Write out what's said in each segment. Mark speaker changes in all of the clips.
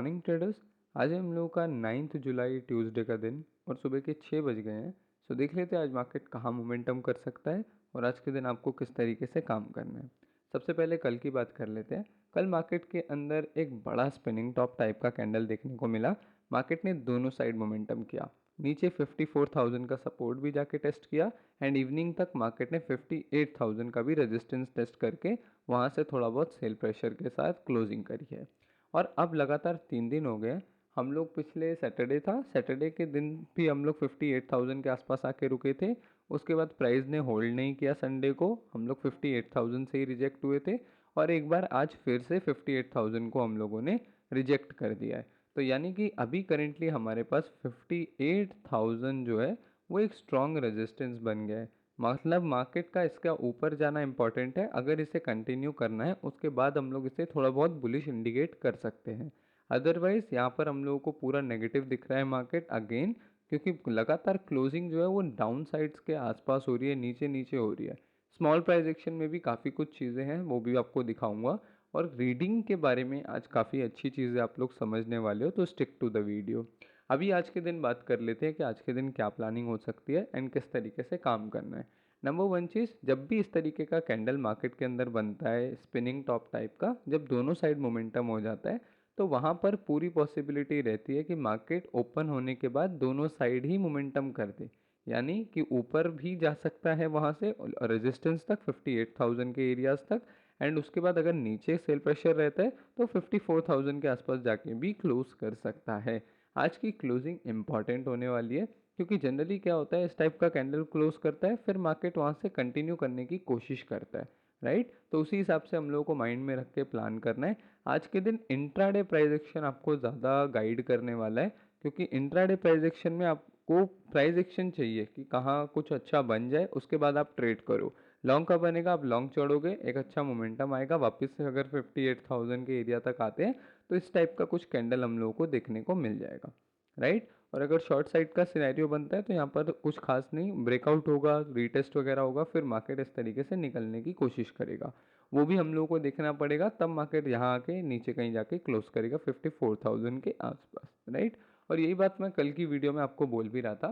Speaker 1: Morning traders. आज हम लोगों का 9 जुलाई ट्यूसडे का दिन और सुबह के 6 बज गए हैं। सो देख लेते हैं आज मार्केट कहाँ मोमेंटम कर सकता है और आज के दिन आपको किस तरीके से काम करना है। सबसे पहले कल की बात कर लेते हैं। कल मार्केट के अंदर एक बड़ा स्पिनिंग टॉप टाइप का कैंडल देखने को मिला। मार्केट ने दोनों साइड मोमेंटम किया, नीचे 54,000 का सपोर्ट भी जाके टेस्ट किया एंड इवनिंग तक मार्केट ने 58,000 का भी रेजिस्टेंस टेस्ट करके वहाँ से थोड़ा बहुत सेल प्रेशर के साथ क्लोजिंग करी है। और अब लगातार 3 दिन हो गए। हम लोग पिछले सैटरडे के दिन भी हम लोग 58,000 के आसपास आके रुके थे। उसके बाद प्राइस ने होल्ड नहीं किया, संडे को हम लोग 58,000 से ही रिजेक्ट हुए थे और एक बार आज फिर से 58,000 को हम लोगों ने रिजेक्ट कर दिया है। तो यानी कि अभी करेंटली हमारे पास 58,000 जो है वो एक स्ट्रॉन्ग रेजिस्टेंस बन गया है। मतलब मार्केट का इसका ऊपर जाना इंपॉर्टेंट है। अगर इसे कंटिन्यू करना है उसके बाद हम लोग इसे थोड़ा बहुत बुलिश इंडिकेट कर सकते हैं। अदरवाइज यहाँ पर हम लोगों को पूरा नेगेटिव दिख रहा है मार्केट अगेन, क्योंकि लगातार क्लोजिंग जो है वो डाउन साइड्स के आसपास हो रही है, नीचे नीचे हो रही है। स्मॉल प्राइस एक्शन में भी काफ़ी कुछ चीज़ें हैं, वो भी आपको दिखाऊंगा। और रीडिंग के बारे में आज काफ़ी अच्छी चीज़ें आप लोग समझने वाले हो, तो स्टिक टू द वीडियो। अभी आज के दिन बात कर लेते हैं कि आज के दिन क्या प्लानिंग हो सकती है एंड किस तरीके से काम करना है। नंबर वन चीज़, जब भी इस तरीके का कैंडल मार्केट के अंदर बनता है स्पिनिंग टॉप टाइप का, जब दोनों साइड मोमेंटम हो जाता है तो वहाँ पर पूरी पॉसिबिलिटी रहती है कि मार्केट ओपन होने के बाद दोनों साइड ही मोमेंटम कर दे। यानी कि ऊपर भी जा सकता है वहाँ से रेजिस्टेंस तक 58,000 के एरियाज तक, एंड उसके बाद अगर नीचे सेल प्रेशर रहता है तो 54,000 के आसपास जाके भी क्लोज कर सकता है। आज की क्लोजिंग इंपॉर्टेंट होने वाली है, क्योंकि जनरली क्या होता है, इस टाइप का कैंडल क्लोज करता है फिर मार्केट वहाँ से कंटिन्यू करने की कोशिश करता है, राइट। तो उसी हिसाब से हम लोगों को माइंड में रख के प्लान करना है। आज के दिन इंट्राडे प्राइस एक्शन आपको ज़्यादा गाइड करने वाला है, क्योंकि इंट्राडे प्राइस एक्शन में आपको प्राइस एक्शन चाहिए कि कहाँ कुछ अच्छा बन जाए उसके बाद आप ट्रेड करो। लॉन्ग का बनेगा, आप लॉन्ग चढ़ोगे, एक अच्छा मोमेंटम आएगा, वापस से अगर 58,000 के एरिया तक आते हैं तो इस टाइप का कुछ कैंडल हम लोगों को देखने को मिल जाएगा, राइट। और अगर शॉर्ट साइड का सिनेरियो बनता है तो यहाँ पर कुछ खास नहीं, ब्रेकआउट होगा, रीटेस्ट वगैरह होगा, फिर मार्केट इस तरीके से निकलने की कोशिश करेगा। वो भी हम लोगों को देखना पड़ेगा, तब मार्केट यहाँ आके नीचे कहीं जाके क्लोज करेगा 54,000 के आसपास, राइट। और यही बात मैं कल की वीडियो में आपको बोल भी रहा था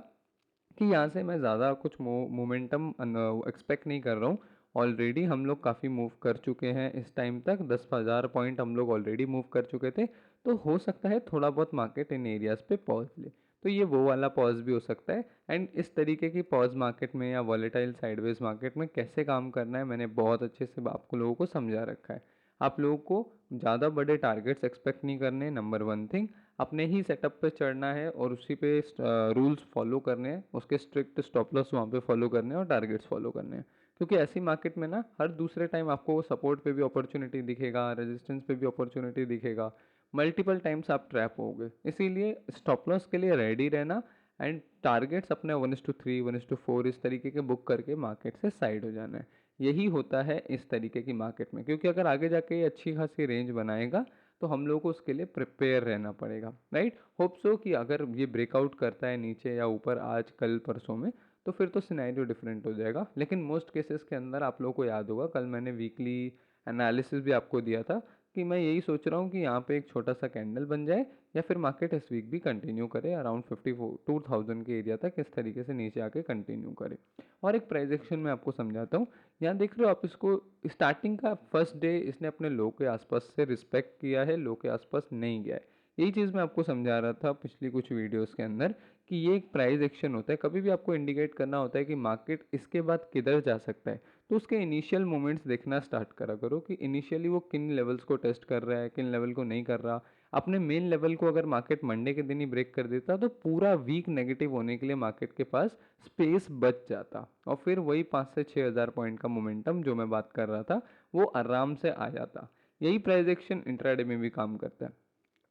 Speaker 1: कि यहाँ से मैं ज़्यादा कुछ मोमेंटम एक्सपेक्ट नहीं कर रहा हूँ। ऑलरेडी हम लोग काफ़ी मूव कर चुके हैं, इस टाइम तक 10,000 पॉइंट हम लोग ऑलरेडी मूव कर चुके थे। तो हो सकता है थोड़ा बहुत मार्केट इन एरियाज़ पे पॉज ले, तो ये वो वाला पॉज भी हो सकता है। एंड इस तरीके की पॉज मार्केट में या वॉलेटाइल साइडवेज मार्केट में कैसे काम करना है मैंने बहुत अच्छे से आपको लोगों को समझा रखा है। आप लोगों को ज़्यादा बड़े टारगेट्स एक्सपेक्ट नहीं करने, नंबर वन थिंग। अपने ही सेटअप पे चढ़ना है और उसी पे रूल्स फॉलो करने हैं, उसके स्ट्रिक्ट स्टॉप लॉस वहाँ पे फॉलो करने हैं और टारगेट्स फॉलो करने हैं। क्योंकि ऐसी मार्केट में ना हर दूसरे टाइम आपको सपोर्ट पे भी अपॉर्चुनिटी दिखेगा, रेजिस्टेंस पे भी अपॉर्चुनिटी दिखेगा, मल्टीपल टाइम्स आप ट्रैप होगे। इसीलिए स्टॉप लॉस के लिए रेडी रहना एंड टारगेट्स अपने 1:3 1:4 इस तरीके के बुक करके मार्केट से साइड हो जाना है। यही होता है इस तरीके की मार्केट में, क्योंकि अगर आगे जाके ये अच्छी खासी रेंज बनाएगा तो हम लोगों को उसके लिए प्रिपेयर रहना पड़ेगा, राइट। होप सो कि अगर ये ब्रेकआउट करता है नीचे या ऊपर आज कल परसों में तो फिर तो सिनेरियो डिफरेंट हो जाएगा। लेकिन मोस्ट केसेस के अंदर आप लोगों को याद होगा कल मैंने वीकली एनालिसिस भी आपको दिया था कि मैं यही सोच रहा हूँ कि यहाँ पे एक छोटा सा कैंडल बन जाए या फिर मार्केट इस वीक भी कंटिन्यू करे अराउंड 52,000 के एरिया तक, इस तरीके से नीचे आके कंटिन्यू करे। और एक प्राइस एक्शन में आपको समझाता हूँ। यहाँ देख रहे हो आप, इसको स्टार्टिंग का फर्स्ट डे इसने अपने लो के आसपास से रिस्पेक्ट किया है, लो के आसपास नहीं गया है। यही चीज़ मैं आपको समझा रहा था पिछली कुछ वीडियोस के अंदर कि ये एक प्राइस एक्शन होता है। कभी भी आपको इंडिकेट करना होता है कि मार्केट इसके बाद किधर जा सकता है तो उसके इनिशियल मोमेंट्स देखना स्टार्ट करा करो कि इनिशियली वो किन लेवल्स को टेस्ट कर रहा है, किन लेवल को नहीं कर रहा। अपने मेन लेवल को अगर मार्केट मंडे के दिन ही ब्रेक कर देता तो पूरा वीक नेगेटिव होने के लिए मार्केट के पास स्पेस बच जाता और फिर वही 5 से 6 हज़ार पॉइंट का मोमेंटम जो मैं बात कर रहा था वो आराम से आ जाता। यही प्राइस एक्शन इंट्राडे में भी काम करता है।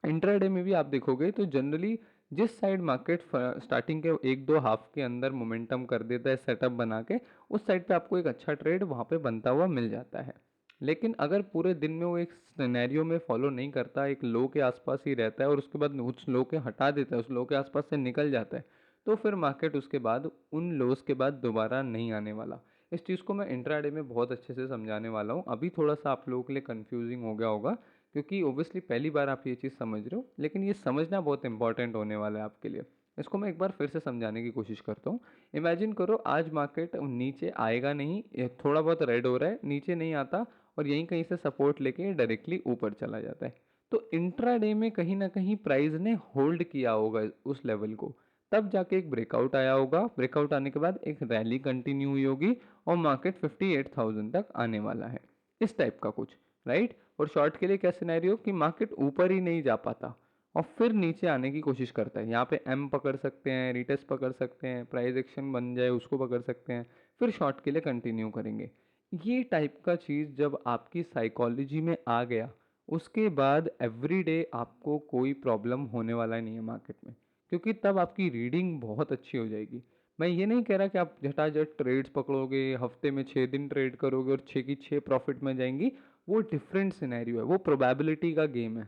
Speaker 1: इंट्राडे में भी आप देखोगे तो जनरली जिस साइड मार्केट स्टार्टिंग के एक दो हाफ के अंदर मोमेंटम कर देता है सेटअप बना के, उस साइड पे आपको एक अच्छा ट्रेड वहाँ पे बनता हुआ मिल जाता है। लेकिन अगर पूरे दिन में वो एक सिनेरियो में फॉलो नहीं करता, एक लो के आसपास ही रहता है और उसके बाद उस लो के हटा देता है, उस लो के आसपास से निकल जाता है, तो फिर मार्केट उसके बाद उन लोस के बाद दोबारा नहीं आने वाला। इस चीज़ को मैं इंट्राडे में बहुत अच्छे से समझाने वाला हूँ। अभी थोड़ा सा आप लोगों के लिए कंफ्यूजिंग हो गया होगा क्योंकि ओब्वियसली पहली बार आप ये चीज़ समझ रहे हो, लेकिन ये समझना बहुत इंपॉर्टेंट होने वाला है आपके लिए। इसको मैं एक बार फिर से समझाने की कोशिश करता हूँ। इमेजिन करो आज मार्केट नीचे आएगा नहीं, ये थोड़ा बहुत रेड हो रहा है, नीचे नहीं आता और यहीं कहीं से सपोर्ट लेके डायरेक्टली ऊपर चला जाता है। तो इंट्राडे में कहीं ना कहीं प्राइस ने होल्ड किया होगा उस लेवल को, तब जाके एक ब्रेकआउट आया होगा, ब्रेकआउट आने के बाद एक रैली कंटिन्यू हुई होगी और मार्केट 58,000 तक आने वाला है, इस टाइप का कुछ, राइट। और शॉर्ट के लिए क्या सिनेरियो कि मार्केट ऊपर ही नहीं जा पाता और फिर नीचे आने की कोशिश करता है। यहाँ पे एम पकड़ सकते हैं, रिटेस्ट पकड़ सकते हैं, प्राइस एक्शन बन जाए उसको पकड़ सकते हैं, फिर शॉर्ट के लिए कंटिन्यू करेंगे। ये टाइप का चीज़ जब आपकी साइकोलॉजी में आ गया, उसके बाद एवरीडे आपको कोई प्रॉब्लम होने वाला नहीं है मार्केट में, क्योंकि तब आपकी रीडिंग बहुत अच्छी हो जाएगी। मैं ये नहीं कह रहा कि आप झटाझट ट्रेड्स पकड़ोगे, हफ्ते में 6 दिन ट्रेड करोगे और 6 की 6 प्रॉफिट में जाएंगी, वो डिफरेंट सिनेरियो है, वो प्रोबेबिलिटी का गेम है।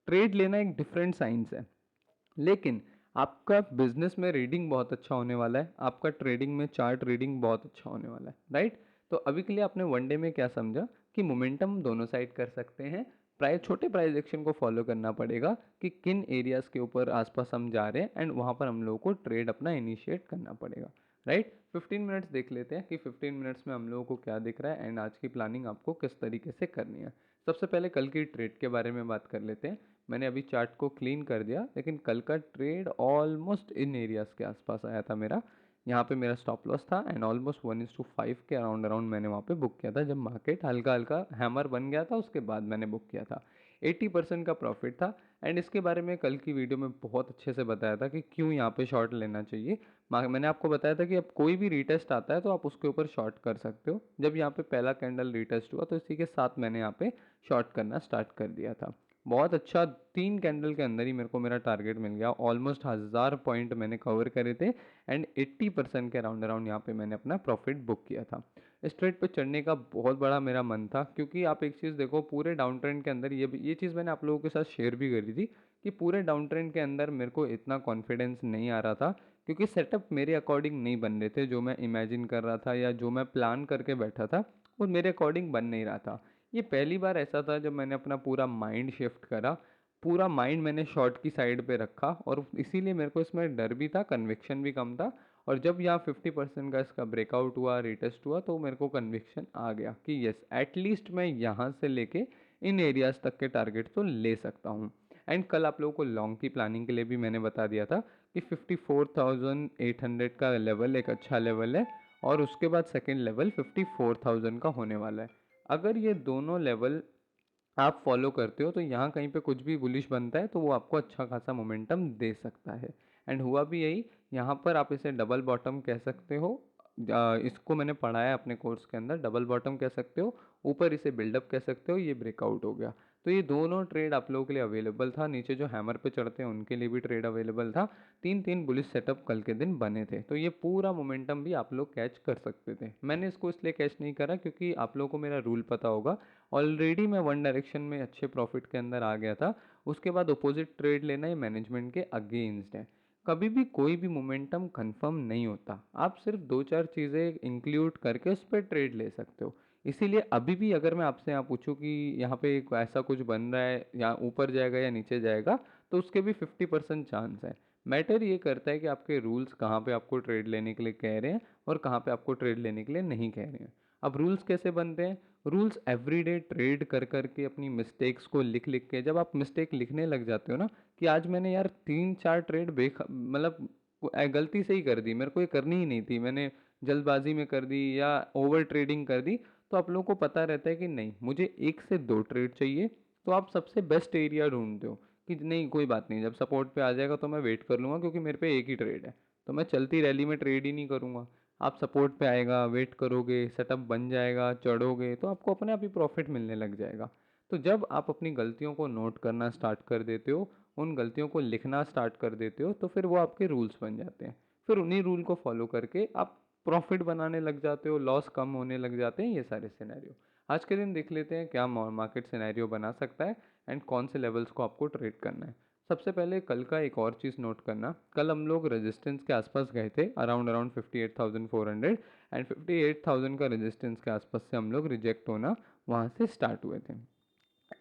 Speaker 1: ट्रेड लेना एक डिफरेंट साइंस है। लेकिन आपका बिजनेस में रीडिंग बहुत अच्छा होने वाला है, आपका ट्रेडिंग में चार्ट रीडिंग बहुत अच्छा होने वाला है, राइट। तो अभी के लिए आपने वनडे में क्या समझा कि मोमेंटम दोनों साइड कर सकते हैं। प्राइस छोटे प्राइस एक्शन को फॉलो करना पड़ेगा कि किन एरियाज के ऊपर आसपास हम जा रहे हैं एंड वहाँ पर हम लोगों को ट्रेड अपना इनिशिएट करना पड़ेगा, राइट। 15 मिनट्स देख लेते हैं कि 15 मिनट्स में हम लोगों को क्या दिख रहा है एंड आज की प्लानिंग आपको किस तरीके से करनी है। सबसे पहले कल की ट्रेड के बारे में बात कर लेते हैं। मैंने अभी चार्ट को क्लीन कर दिया, लेकिन कल का ट्रेड ऑलमोस्ट इन एरियाज़ के आसपास आया था मेरा। यहाँ पे मेरा स्टॉप लॉस था एंड ऑलमोस्ट 1:5 के अराउंड अराउंड मैंने वहाँ पे बुक किया था। जब मार्केट हल्का हल्का हैमर बन गया था उसके बाद मैंने बुक किया था। 80% का प्रॉफिट था एंड इसके बारे में कल की वीडियो में बहुत अच्छे से बताया था कि क्यों यहाँ पे शॉर्ट लेना चाहिए। मैंने आपको बताया था कि अब कोई भी रीटेस्ट आता है तो आप उसके ऊपर शॉर्ट कर सकते हो। जब यहाँ पे पहला कैंडल रीटेस्ट हुआ तो इसी के साथ मैंने यहाँ पे शॉर्ट करना स्टार्ट कर दिया था। बहुत अच्छा, 3 कैंडल के अंदर ही मेरे को मेरा टारगेट मिल गया, ऑलमोस्ट 1000 पॉइंट मैंने कवर करे थे एंड 80% के अराउंड अराउंड यहाँ पे मैंने अपना प्रॉफिट बुक किया था। इस ट्रेड पे चढ़ने का बहुत बड़ा मेरा मन था, क्योंकि आप एक चीज़ देखो, पूरे डाउन ट्रेंड के अंदर ये चीज़ मैंने आप लोगों के साथ शेयर भी करी थी कि पूरे डाउन ट्रेंड के अंदर मेरे को इतना कॉन्फिडेंस नहीं आ रहा था, क्योंकि सेटअप मेरे अकॉर्डिंग नहीं बन रहे थे। जो मैं इमेजिन कर रहा था या जो मैं प्लान करके बैठा था वो मेरे अकॉर्डिंग बन नहीं रहा था। ये पहली बार ऐसा था जब मैंने अपना पूरा माइंड शिफ्ट करा, पूरा माइंड मैंने शॉर्ट की साइड पे रखा और इसीलिए मेरे को इसमें डर भी था, कन्विक्शन भी कम था। और जब यहाँ 50% का इसका ब्रेकआउट हुआ, रिटेस्ट हुआ, तो मेरे को कन्विक्शन आ गया कि यस, एटलीस्ट मैं यहाँ से लेके इन एरियाज तक के टारगेट तो ले सकता हूँ। एंड कल आप लोगों को लॉन्ग की प्लानिंग के लिए भी मैंने बता दिया था कि 54,800 का लेवल एक अच्छा लेवल है और उसके बाद सेकेंड लेवल 54,000 का होने वाला है। अगर ये दोनों लेवल आप फॉलो करते हो तो यहाँ कहीं पे कुछ भी बुलिश बनता है तो वो आपको अच्छा खासा मोमेंटम दे सकता है। एंड हुआ भी यही। यहाँ पर आप इसे डबल बॉटम कह सकते हो। इसको मैंने पढ़ा है अपने कोर्स के अंदर, डबल बॉटम कह सकते हो, ऊपर इसे बिल्डअप कह सकते हो, ये ब्रेकआउट हो गया। तो ये दोनों ट्रेड आप लोगों के लिए अवेलेबल था, नीचे जो हैमर पे चढ़ते हैं उनके लिए भी ट्रेड अवेलेबल था। 3 3 बुलिश सेटअप कल के दिन बने थे, तो ये पूरा मोमेंटम भी आप लोग कैच कर सकते थे। मैंने इसको इसलिए कैच नहीं करा क्योंकि आप लोगों को मेरा रूल पता होगा, ऑलरेडी मैं वन डायरेक्शन में अच्छे प्रॉफिट के अंदर आ गया था। उसके बाद अपोजिट ट्रेड लेना ये मैनेजमेंट के अगेंस्ट है। कभी भी कोई भी मोमेंटम कंफर्म नहीं होता, आप सिर्फ 2 4 चीज़ें इंक्लूड करके उस पर ट्रेड ले सकते हो। इसीलिए अभी भी अगर मैं आपसे यहाँ पूछूं कि यहाँ पे एक ऐसा कुछ बन रहा है या ऊपर जाएगा या नीचे जाएगा, तो उसके भी 50% चांस है। मैटर ये करता है कि आपके रूल्स कहाँ पे आपको ट्रेड लेने के लिए कह रहे हैं और कहाँ पे आपको ट्रेड लेने के लिए नहीं कह रहे हैं। अब रूल्स कैसे बनते हैं? रूल्स एवरीडे ट्रेड कर कर के अपनी मिस्टेक्स को लिख लिख के, जब आप मिस्टेक लिखने लग जाते हो ना कि आज मैंने यार 3 4 ट्रेड मतलब गलती से ही कर दी, मेरे को ये करनी ही नहीं थी, मैंने जल्दबाजी में कर दी या ओवर ट्रेडिंग कर दी, तो आप लोगों को पता रहता है कि नहीं, मुझे 1 से 2 ट्रेड चाहिए। तो आप सबसे बेस्ट एरिया ढूंढते हो कि नहीं कोई बात नहीं, जब सपोर्ट पे आ जाएगा तो मैं वेट कर लूँगा क्योंकि मेरे पे एक ही ट्रेड है, तो मैं चलती रैली में ट्रेड ही नहीं करूँगा। आप सपोर्ट पे आएगा, वेट करोगे, सेटअप बन जाएगा, चढ़ोगे तो आपको अपने आप ही प्रॉफिट मिलने लग जाएगा। तो जब आप अपनी गलतियों को नोट करना स्टार्ट कर देते हो, उन गलतियों को लिखना स्टार्ट कर देते हो, तो फिर वो आपके रूल्स बन जाते हैं। फिर उन्हीं रूल को फॉलो करके आप प्रॉफिट बनाने लग जाते हो, लॉस कम होने लग जाते हैं, ये सारे सिनेरियो। आज के दिन देख लेते हैं क्या मार्केट सिनेरियो बना सकता है एंड कौन से लेवल्स को आपको ट्रेड करना है। सबसे पहले कल का एक और चीज़ नोट करना, कल हम लोग रेजिस्टेंस के आसपास गए थे अराउंड अराउंड 58,400 एंड 58,000 का रेजिस्टेंस के आसपास से हम लोग रिजेक्ट होना वहाँ से स्टार्ट हुए थे।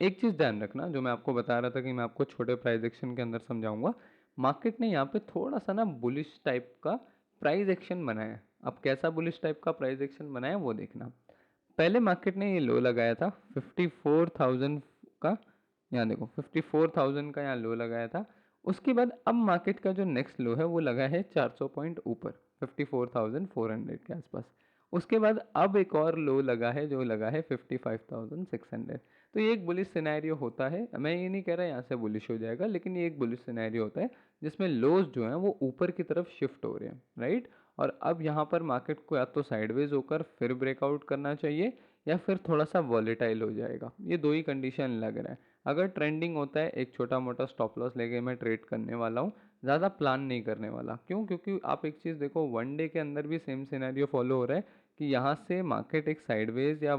Speaker 1: एक चीज़ ध्यान रखना, जो मैं आपको बता रहा था कि मैं आपको छोटे प्राइस एक्शन के अंदर समझाऊंगा। मार्केट ने यहाँ पे थोड़ा सा ना बुलिश टाइप का प्राइस एक्शन बनाया है। अब कैसा बुलिश टाइप का प्राइस एक्शन बनाया वो देखना। पहले मार्केट ने ये लो लगाया था 54,000 का। यहाँ देखो 54,000 का यहाँ लो लगाया था। उसके बाद अब मार्केट का जो नेक्स्ट लो है वो लगा है 400 पॉइंट ऊपर 54,400 के आसपास। उसके बाद अब एक और लो लगा है जो लगा है 55,600। तो ये एक बुलिश सिनेरियो होता है। मैं ये नहीं कह रहा यहाँ से बुलिश हो जाएगा, लेकिन ये एक बुलिश सिनेरियो होता है जिसमें लोज जो हैं वो ऊपर की तरफ शिफ्ट हो रहे हैं, राइट। और अब यहाँ पर मार्केट को या तो साइडवेज होकर फिर ब्रेकआउट करना चाहिए या फिर थोड़ा सा वॉलेटाइल हो जाएगा। ये दो ही कंडीशन लग रहा है। अगर ट्रेंडिंग होता है, एक छोटा मोटा स्टॉप लॉस लेके मैं ट्रेड करने वाला हूँ, ज़्यादा प्लान नहीं करने वाला। क्यों? क्योंकि आप एक चीज़ देखो, वन डे के अंदर भी सेम सिनेरियो फॉलो हो रहा है कि यहाँ से मार्केट एक साइडवेज या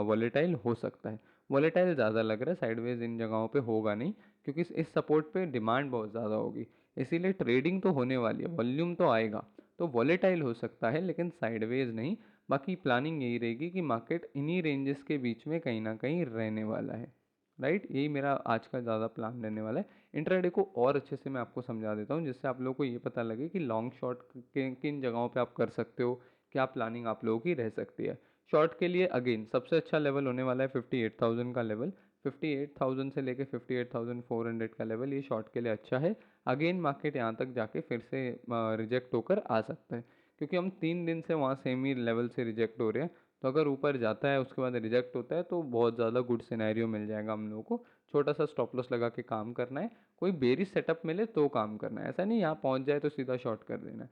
Speaker 1: वॉलेटाइल हो सकता है। वॉलेटाइल ज़्यादा लग रहा है, साइडवेज इन जगहों पे होगा नहीं, क्योंकि इस सपोर्ट पे डिमांड बहुत ज़्यादा होगी। इसीलिए ट्रेडिंग तो होने वाली है, वॉल्यूम तो आएगा, तो वॉलेटाइल हो सकता है लेकिन साइडवेज नहीं। बाकी प्लानिंग यही रहेगी कि मार्केट इन्हीं रेंजेस के बीच में कहीं ना कहीं रहने वाला है, राइट। यही मेरा आज का ज़्यादा प्लान रहने वाला है। इंट्राडे को और अच्छे से मैं आपको समझा देता हूँ, जिससे आप लोगों को ये पता लगे कि लॉन्ग शॉर्ट किन जगहों पे आप कर सकते हो, क्या प्लानिंग आप लोगों की रह सकती है। शॉर्ट के लिए अगेन सबसे अच्छा लेवल होने वाला है 58,000 का लेवल। 58,000 से लेके 58,400 का लेवल, ये शॉर्ट के लिए अच्छा है। अगेन मार्केट यहाँ तक जाके फिर से रिजेक्ट होकर आ सकता है, क्योंकि हम 3 दिन से वहाँ सेम ही लेवल से रिजेक्ट हो रहे हैं। तो अगर ऊपर जाता है उसके बाद रिजेक्ट होता है तो बहुत ज़्यादा गुड सिनेरियो मिल जाएगा हम लोगों को। छोटा सा स्टॉप लॉस लगा के काम करना है, कोई बेरिश सेटअप मिले तो काम करना है, ऐसा नहीं यहाँ पहुँच जाए तो सीधा शॉर्ट कर देना है।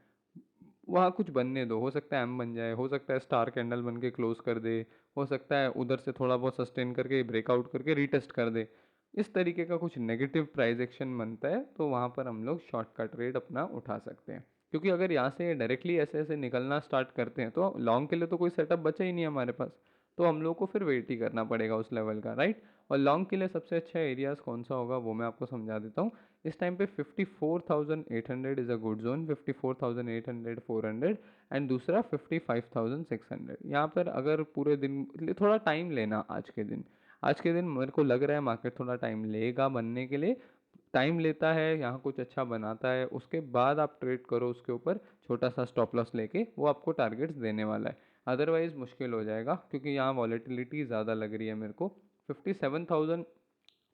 Speaker 1: वहाँ कुछ बनने दो, हो सकता है एम बन जाए, हो सकता है स्टार कैंडल बन के क्लोज कर दे, हो सकता है उधर से थोड़ा बहुत सस्टेन करके ब्रेकआउट करके रीटेस्ट कर दे। इस तरीके का कुछ नेगेटिव प्राइस एक्शन बनता है तो वहाँ पर हम लोग शॉर्ट का ट्रेड अपना उठा सकते हैं। क्योंकि अगर यहाँ से डायरेक्टली ऐसे ऐसे निकलना स्टार्ट करते हैं तो लॉन्ग के लिए तो कोई सेटअप बचा ही नहीं हमारे पास। तो हम लोग को फिर वेट ही करना पड़ेगा उस लेवल का, राइट। और लॉन्ग के लिए सबसे अच्छा एरियाज कौन सा होगा वो मैं आपको समझा देता हूँ। इस टाइम पे 54,800 is a good zone, 54,800 400, and दूसरा 55,600। यहाँ पर अगर पूरे दिन थोड़ा टाइम लेना, आज के दिन मेरे को लग रहा है मार्केट थोड़ा टाइम लेगा बनने के लिए। टाइम लेता है, यहाँ कुछ अच्छा बनाता है, उसके बाद आप ट्रेड करो उसके ऊपर छोटा सा स्टॉप लॉस लेके, वो आपको टारगेट्स देने वाला है। अदरवाइज मुश्किल हो जाएगा, क्योंकि यहाँ वॉलेटिलिटी ज़्यादा लग रही है मेरे को। 57,000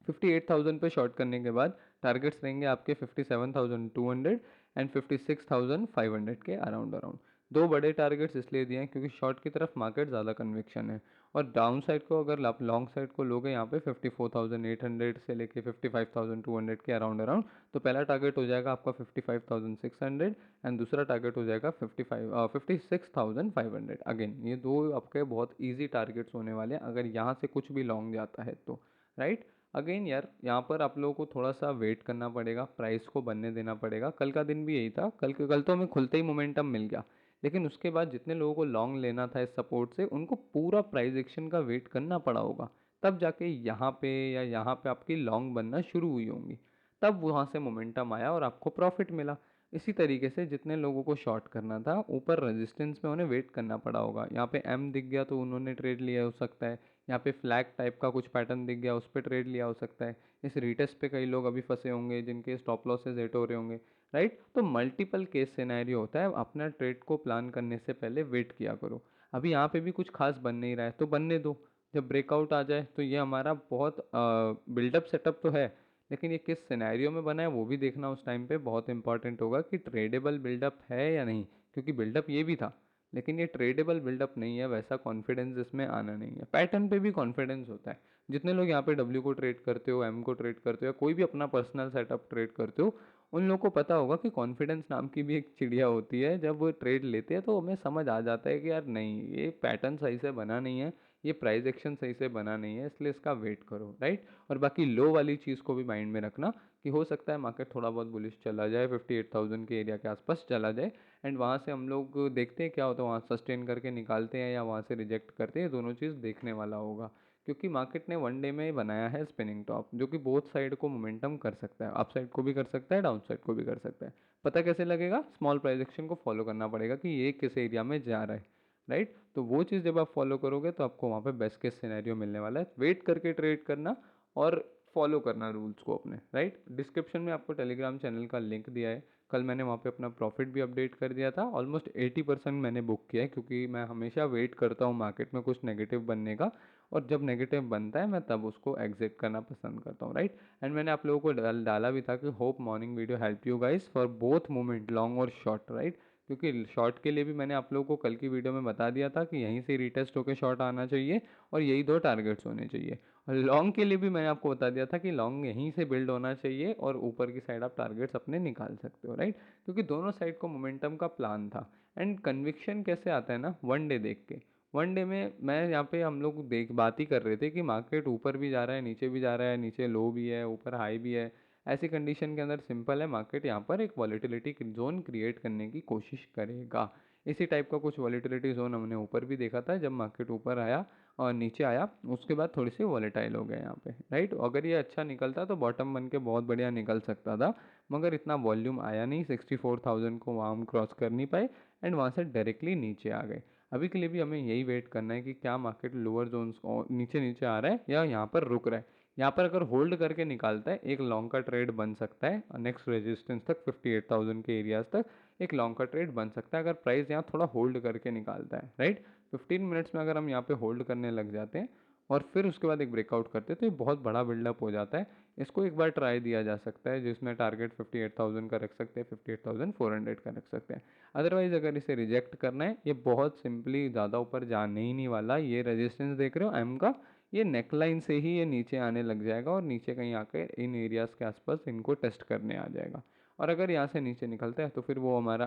Speaker 1: 58,000 पे शॉर्ट करने के बाद टारगेट्स रहेंगे आपके 57,200 एंड 56,500 के अराउंड अराउंड। दो बड़े टारगेट्स इसलिए दिए हैं क्योंकि शॉर्ट की तरफ मार्केट ज़्यादा कन्विक्शन है। और डाउन साइड को अगर आप लॉन्ग साइड को लोगे यहाँ पे 54,800 से लेके 55,200 के अराउंड अराउंड, तो पहला टारगेट हो जाएगा आपका 55,600 एंड दूसरा टारगेट हो जाएगा 56,500। अगेन ये दो आपके बहुत ईजी टारगेट्स होने वाले हैं अगर यहाँ से कुछ भी लॉन्ग जाता है तो, राइट। अगेन यार यहाँ पर आप लोगों को थोड़ा सा वेट करना पड़ेगा, प्राइस को बनने देना पड़ेगा। कल का दिन भी यही था, कल तो हमें खुलते ही मोमेंटम मिल गया, लेकिन उसके बाद जितने लोगों को लॉन्ग लेना था इस सपोर्ट से उनको पूरा प्राइस एक्शन का वेट करना पड़ा होगा। तब जाके यहाँ पे या यहाँ पे आपकी लॉन्ग बनना शुरू हुई होंगी, तब वहाँ से मोमेंटम आया और आपको प्रॉफिट मिला। इसी तरीके से जितने लोगों को शॉर्ट करना था ऊपर रेजिस्टेंस में उन्हें वेट करना पड़ा होगा। यहाँ पे एम दिख गया तो उन्होंने ट्रेड लिया हो सकता है, यहाँ पे फ्लैग टाइप का कुछ पैटर्न दिख गया उस पर ट्रेड लिया हो सकता है। इस रिटेस्ट पे कई लोग अभी फंसे होंगे जिनके स्टॉप लॉसेज हिट हो रहे होंगे, राइट। तो मल्टीपल केस सिनेरियो होता है, अपना ट्रेड को प्लान करने से पहले वेट किया करो। अभी यहाँ पे भी कुछ खास बन नहीं रहा है तो बनने दो, जब ब्रेकआउट आ जाए तो ये हमारा बहुत बिल्डअप सेटअप तो है, लेकिन ये किस सिनेरियो में बना है वो भी देखना उस टाइम पे बहुत इंपॉर्टेंट होगा कि ट्रेडेबल बिल्डअप है या नहीं। क्योंकि बिल्डअप ये भी था, लेकिन ये ट्रेडेबल बिल्डअप नहीं है, वैसा कॉन्फिडेंस इसमें आना नहीं है। पैटर्न पे भी कॉन्फिडेंस होता है। जितने लोग यहाँ पे डब्ल्यू को ट्रेड करते हो, एम को ट्रेड करते हो, या कोई भी अपना पर्सनल सेटअप ट्रेड करते हो, उन लोगों को पता होगा कि कॉन्फिडेंस नाम की भी एक चिड़िया होती है। जब वो ट्रेड लेते हैं तो हमें समझ आ जाता है कि यार नहीं, ये पैटर्न सही से बना नहीं है, ये प्राइस एक्शन सही से बना नहीं है, इसलिए इसका वेट करो, राइट। और बाकी लो वाली चीज़ को भी माइंड में रखना कि हो सकता है मार्केट थोड़ा बहुत बुलिश चला जाए, 58,000 के एरिया के आसपास चला जाए, एंड वहाँ से हम लोग देखते हैं क्या होता है, वहाँ सस्टेन करके निकालते हैं या वहाँ से रिजेक्ट करते हैं, दोनों चीज़ देखने वाला होगा। क्योंकि मार्केट ने वन डे में बनाया है स्पिनिंग टॉप, जो कि बोथ साइड को मोमेंटम कर सकता है, अप साइड को भी कर सकता है, डाउन साइड को भी कर सकता है। पता कैसे लगेगा? स्मॉल प्राइस एक्शन को फॉलो करना पड़ेगा कि ये किस एरिया में जा रहा है, राइट। तो वो चीज़ जब आप फॉलो करोगे तो आपको वहाँ पे बेस्ट केस सिनेरियो मिलने वाला है। वेट करके ट्रेड करना, और फॉलो करना रूल्स को अपने, राइट। डिस्क्रिप्शन में आपको टेलीग्राम चैनल का लिंक दिया है। कल मैंने वहाँ पे अपना प्रॉफिट भी अपडेट कर दिया था, ऑलमोस्ट 80% मैंने बुक किया है, क्योंकि मैं हमेशा वेट करता हूँ मार्केट में कुछ नेगेटिव बनने का, और जब नेगेटिव बनता है मैं तब उसको एग्जिट करना पसंद करता हूँ, राइट। एंड मैंने आप लोगों को डाला भी था कि hope morning video help you guys for both movement long और शॉर्ट, राइट। क्योंकि शॉर्ट के लिए भी मैंने आप लोगों को कल की वीडियो में बता दिया था कि यहीं से रिटेस्ट होकर शॉर्ट आना चाहिए और यही दो टारगेट्स होने चाहिए। और लॉन्ग के लिए भी मैंने आपको बता दिया था कि लॉन्ग यहीं से बिल्ड होना चाहिए और ऊपर की साइड आप टारगेट्स अपने निकाल सकते हो, राइट। क्योंकि दोनों साइड को मोमेंटम का प्लान था। एंड कन्विक्शन कैसे आता है ना, वन डे देख के। वन डे में मैं यहाँ पे हम लोग देख बात ही कर रहे थे कि मार्केट ऊपर भी जा रहा है, नीचे भी जा रहा है, नीचे लो भी है, ऊपर हाई भी है। ऐसी कंडीशन के अंदर सिंपल है, मार्केट यहाँ पर एक वॉलेटिलिटी जोन क्रिएट करने की कोशिश करेगा। इसी टाइप का कुछ वॉलेटिलिटी जोन हमने ऊपर भी देखा था, जब मार्केट ऊपर आया और नीचे आया उसके बाद थोड़ी सी वॉलेटाइल हो गया यहाँ पे, राइट। अगर ये अच्छा निकलता तो बॉटम बन के बहुत बढ़िया निकल सकता था, मगर इतना वॉल्यूम आया नहीं, 64,000 को वहाँ हम क्रॉस कर नहीं पाए एंड वहाँ से डायरेक्टली नीचे आ गए। अभी के लिए भी हमें यही वेट करना है कि क्या मार्केट लोअर जोन्स नीचे नीचे आ रहा है या यहाँ पर रुक रहा है। यहाँ पर अगर होल्ड करके निकालता है, एक लॉन्ग का ट्रेड बन सकता है नेक्स्ट रेजिस्टेंस तक, 58,000 के एरियाज तक एक लॉन्ग का ट्रेड बन सकता है अगर प्राइस यहाँ थोड़ा होल्ड करके निकालता है, राइट। 15 मिनट्स में अगर हम यहाँ पे होल्ड करने लग जाते हैं और फिर उसके बाद एक ब्रेकआउट करते हैं तो ये बहुत बड़ा बिल्डअप हो जाता है। इसको एक बार ट्राई दिया जा सकता है, जिसमें टारगेट 58,000 का रख सकते हैं, 58,400 का रख सकते हैं। अदरवाइज अगर इसे रिजेक्ट करना है, ये बहुत सिंपली ज़्यादा ऊपर जाने ही नहीं वाला। ये रेजिस्टेंस देख रहे हो एम का, ये नेकलाइन से ही ये नीचे आने लग जाएगा और नीचे कहीं आकर इन एरियाज़ के आसपास इनको टेस्ट करने आ जाएगा। और अगर यहाँ से नीचे निकलता है तो फिर वो हमारा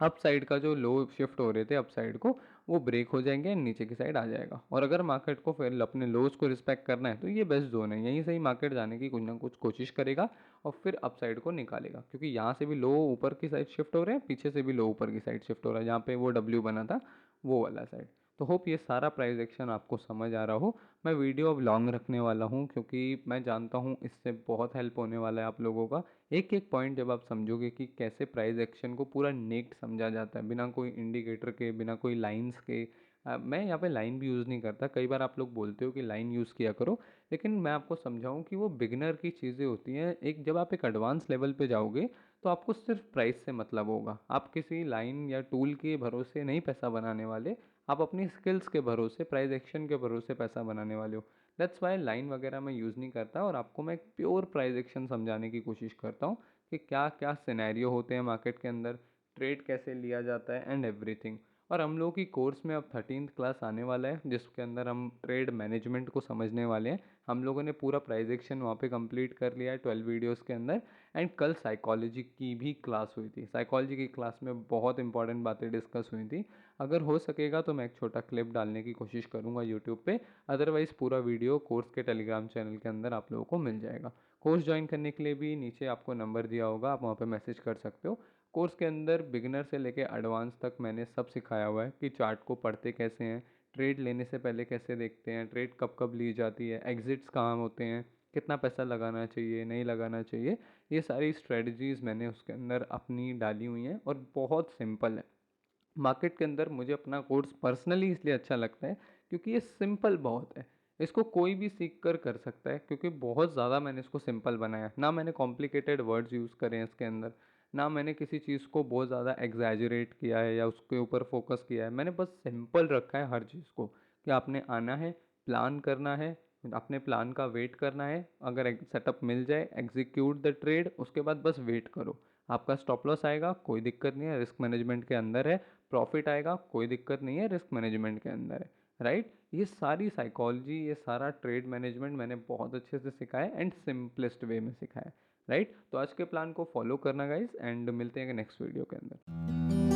Speaker 1: अप साइड का जो लो शिफ्ट हो रहे थे अप साइड को, वो ब्रेक हो जाएंगे एंड नीचे की साइड आ जाएगा। और अगर मार्केट को फिर अपने लोज को रिस्पेक्ट करना है तो ये बेस्ट जोन है, यहीं से ही मार्केट जाने की कुछ ना कुछ कोशिश करेगा और फिर अप साइड को निकालेगा। क्योंकि यहाँ से भी लो ऊपर की साइड शिफ्ट हो रहे हैं, पीछे से भी लो ऊपर की साइड शिफ्ट हो रहा है, जहाँ पे वो डब्ल्यू बना था वो वाला साइड। तो होप ये सारा प्राइस एक्शन आपको समझ आ रहा हो। मैं वीडियो अब लॉन्ग रखने वाला हूँ क्योंकि मैं जानता हूँ इससे बहुत हेल्प होने वाला है आप लोगों का। एक एक पॉइंट जब आप समझोगे कि कैसे प्राइस एक्शन को पूरा नेक्ट समझा जाता है, बिना कोई इंडिकेटर के, बिना कोई लाइंस के। मैं यहाँ पे लाइन भी यूज़ नहीं करता, कई बार आप लोग बोलते हो कि लाइन यूज़ किया करो, लेकिन मैं आपको समझाऊँ कि वो बिगनर की चीज़ें होती हैं। एक जब आप एक एडवांस लेवल पे जाओगे तो आपको सिर्फ प्राइस से मतलब होगा, आप किसी लाइन या टूल के भरोसे नहीं पैसा बनाने वाले, आप अपनी स्किल्स के भरोसे, प्राइस एक्शन के भरोसे पैसा बनाने वाले हो। दैट्स वाई लाइन वगैरह मैं यूज़ नहीं करता और आपको मैं एक प्योर प्राइस एक्शन समझाने की कोशिश करता हूँ कि क्या क्या सिनेरियो होते हैं मार्केट के अंदर, ट्रेड कैसे लिया जाता है एंड एवरीथिंग। और हम लोगों की कोर्स में अब 13th क्लास आने वाला है जिसके अंदर हम ट्रेड मैनेजमेंट को समझने वाले हैं। हम लोगों ने पूरा प्राइस एक्शन वहाँ पे कंप्लीट कर लिया है 12 वीडियोस के अंदर। एंड कल साइकोलॉजी की भी क्लास हुई थी, साइकोलॉजी की क्लास में बहुत इंपॉर्टेंट बातें डिस्कस हुई थी। अगर हो सकेगा तो मैं एक छोटा क्लिप डालने की कोशिश करूँगा यूट्यूब पे, अदरवाइज़ पूरा वीडियो कोर्स के टेलीग्राम चैनल के अंदर आप लोगों को मिल जाएगा। कोर्स ज्वाइन करने के लिए भी नीचे आपको नंबर दिया होगा, आप वहाँ पे मैसेज कर सकते हो। कोर्स के अंदर बिगिनर से लेके एडवांस तक मैंने सब सिखाया हुआ है कि चार्ट को पढ़ते कैसे हैं, ट्रेड लेने से पहले कैसे देखते हैं, ट्रेड कब कब ली जाती है, एग्जिट्स कहाँ होते हैं, कितना पैसा लगाना चाहिए नहीं लगाना चाहिए। ये सारी स्ट्रेटजीज़ मैंने उसके अंदर अपनी डाली हुई हैं और बहुत सिंपल है। मार्केट के अंदर मुझे अपना कोर्स पर्सनली इसलिए अच्छा लगता है क्योंकि ये सिंपल बहुत है। इसको कोई भी सीख कर सकता है क्योंकि बहुत ज़्यादा मैंने इसको सिंपल बनाया, ना मैंने कॉम्प्लिकेटेड वर्ड्स यूज़ करे हैं इसके अंदर, ना मैंने किसी चीज़ को बहुत ज़्यादा एग्जैजरेट किया है या उसके ऊपर फोकस किया है। मैंने बस सिंपल रखा है हर चीज़ को कि आपने आना है, प्लान करना है, अपने प्लान का वेट करना है, अगर सेटअप मिल जाए एग्जीक्यूट द ट्रेड, उसके बाद बस वेट करो। आपका स्टॉप लॉस आएगा कोई दिक्कत नहीं है, रिस्क मैनेजमेंट के अंदर है। प्रॉफिट आएगा कोई दिक्कत नहीं है, रिस्क मैनेजमेंट के अंदर है, राइट। ये सारी साइकोलॉजी, ये सारा ट्रेड मैनेजमेंट मैंने बहुत अच्छे से सिखाया है एंड सिंपलेस्ट वे में सिखाया है, राइट। तो आज के प्लान को फॉलो करना गाइज, एंड मिलते हैं नेक्स्ट वीडियो के अंदर।